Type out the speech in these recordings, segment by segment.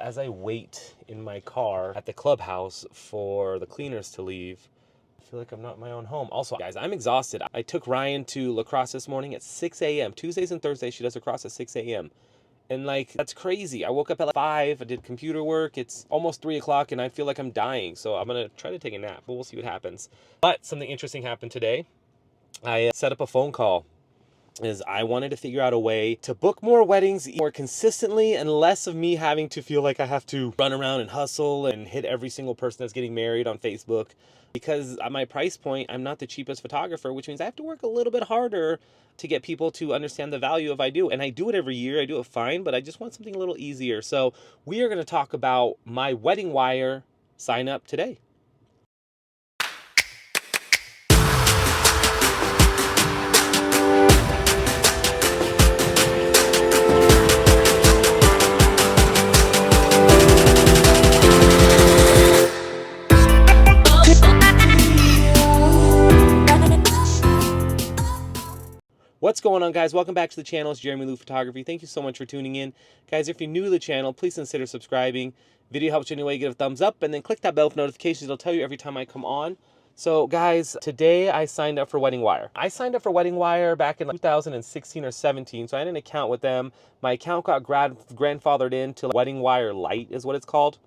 As I wait in my car at the clubhouse for the cleaners to leave, I feel like I'm not in my own home. Also, guys, I'm exhausted. I took Ryan to lacrosse this morning at 6 a.m. Tuesdays and Thursdays, she does lacrosse at 6 a.m. And like, that's crazy. I woke up at like 5, I did computer work. It's almost 3 o'clock and I feel like I'm dying. So I'm going to try to take a nap, but we'll see what happens. But something interesting happened today. I set up a phone call. I wanted to figure out a way to book more weddings more consistently and less of me having to feel like I have to run around and hustle and hit every single person that's getting married on Facebook. Because at my price point, I'm not the cheapest photographer, which means I have to work a little bit harder to get people to understand the value of what I do. And I do it every year. I do it fine, but I just want something a little easier. So we are going to talk about my WeddingWire sign up today. What's going on, guys? Welcome back to the channel. It's Jeremy Lou Photography. Thank you so much for tuning in. Guys, if you're new to the channel, please consider subscribing. Video helps you anyway, give a thumbs up, and then click that bell for notifications. It'll tell you every time I come on. So, guys, today I signed up for WeddingWire. I signed up for WeddingWire back in 2016 or 17, so I had an account with them. My account got grandfathered into WeddingWire Lite is what it's called.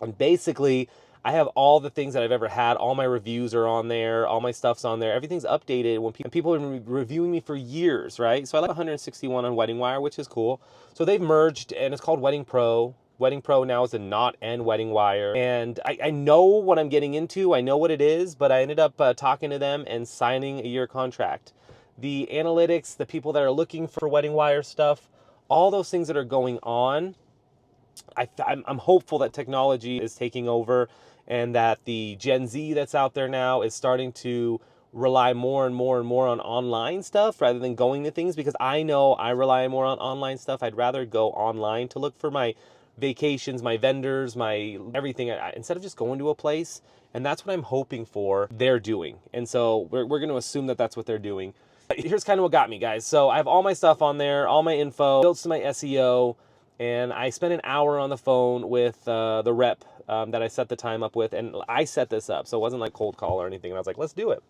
And basically, I have all the things that I've ever had. All my reviews are on there. All my stuff's on there. Everything's updated. When people have been reviewing me for years, right? So I like 161 on WeddingWire, which is cool. So they've merged, and it's called Wedding Pro. Wedding Pro now is a Knot and WeddingWire. And I know what I'm getting into. I know what it is, but I ended up talking to them and signing a year contract. The analytics, the people that are looking for WeddingWire stuff, all those things that are going on, I'm hopeful that technology is taking over and that the Gen Z that's out there now is starting to rely more and more and more on online stuff rather than going to things, because I know I rely more on online stuff. I'd rather go online to look for my vacations, my vendors, my everything, instead of just going to a place. And that's what I'm hoping for they're doing. And so we're going to assume that that's what they're doing. Here's kind of what got me, guys. So I have all my stuff on there, all my info, built to my SEO. And I spent an hour on the phone with the rep that I set the time up with. And I set this up, so it wasn't like cold call or anything. And I was like, let's do it.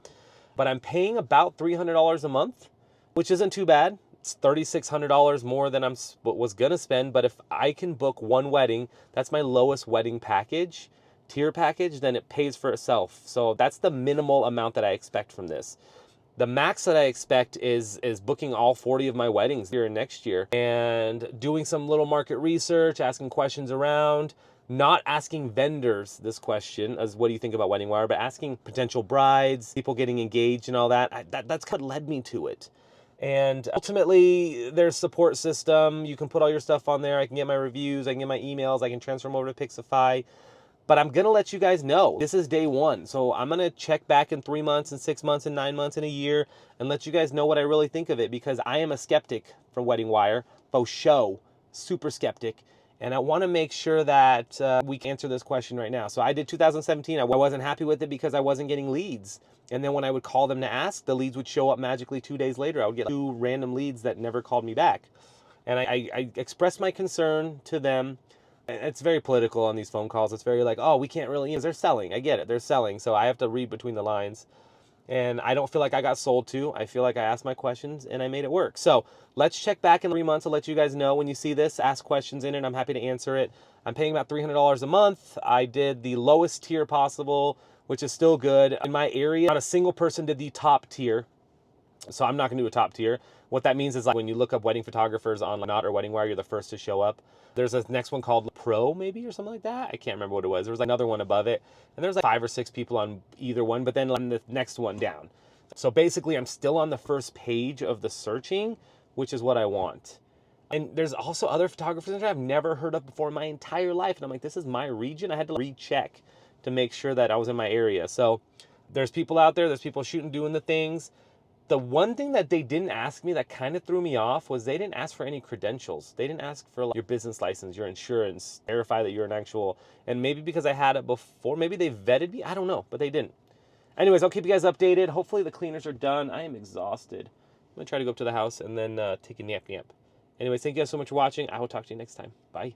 But I'm paying about $300 a month, which isn't too bad. It's $3,600 more than I was going to spend. But if I can book one wedding, that's my lowest wedding package, tier package, then it pays for itself. So that's the minimal amount that I expect from this. The max that I expect is booking all 40 of my weddings here next year and doing some little market research, asking questions around, not asking vendors this question as what do you think about WeddingWire, but asking potential brides, people getting engaged and all that. That's what led me to it. And ultimately, there's support system. You can put all your stuff on there. I can get my reviews. I can get my emails. I can transfer them over to Pixify. But I'm going to let you guys know, this is day one. So I'm going to check back in 3 months and 6 months and 9 months and a year and let you guys know what I really think of it, because I am a skeptic for WeddingWire, faux show, super skeptic. And I want to make sure that we can answer this question right now. So I did 2017. I wasn't happy with it because I wasn't getting leads. And then when I would call them to ask, the leads would show up magically 2 days later. I would get 2 random leads that never called me back. And I expressed my concern to them. It's very political on these phone calls. It's very like, oh, we can't really, they're selling. I get it. They're selling. So I have to read between the lines. And I don't feel like I got sold to. I feel like I asked my questions and I made it work. So let's check back in 3 months. I'll let you guys know when you see this. Ask questions in it. I'm happy to answer it. I'm paying about $300 a month. I did the lowest tier possible, which is still good. In my area, not a single person did the top tier. So I'm not going to do a top tier. What that means is like when you look up wedding photographers on Knot or WeddingWire, you're the first to show up. There's a next one called Pro maybe or something like that. I can't remember what it was. There was another one above it. And there's like 5 or 6 people on either one, but then on the next one down. So basically I'm still on the first page of the searching, which is what I want. And there's also other photographers that I've never heard of before in my entire life. And I'm like, this is my region. I had to recheck to make sure that I was in my area. So there's people out there. There's people shooting, doing the things. The one thing that they didn't ask me that kind of threw me off was they didn't ask for any credentials. They didn't ask for like your business license, your insurance, verify that you're an actual, and maybe because I had it before, maybe they vetted me. I don't know, but they didn't. Anyways, I'll keep you guys updated. Hopefully the cleaners are done. I am exhausted. I'm going to try to go up to the house and then take a nap. Anyways, thank you guys so much for watching. I will talk to you next time. Bye.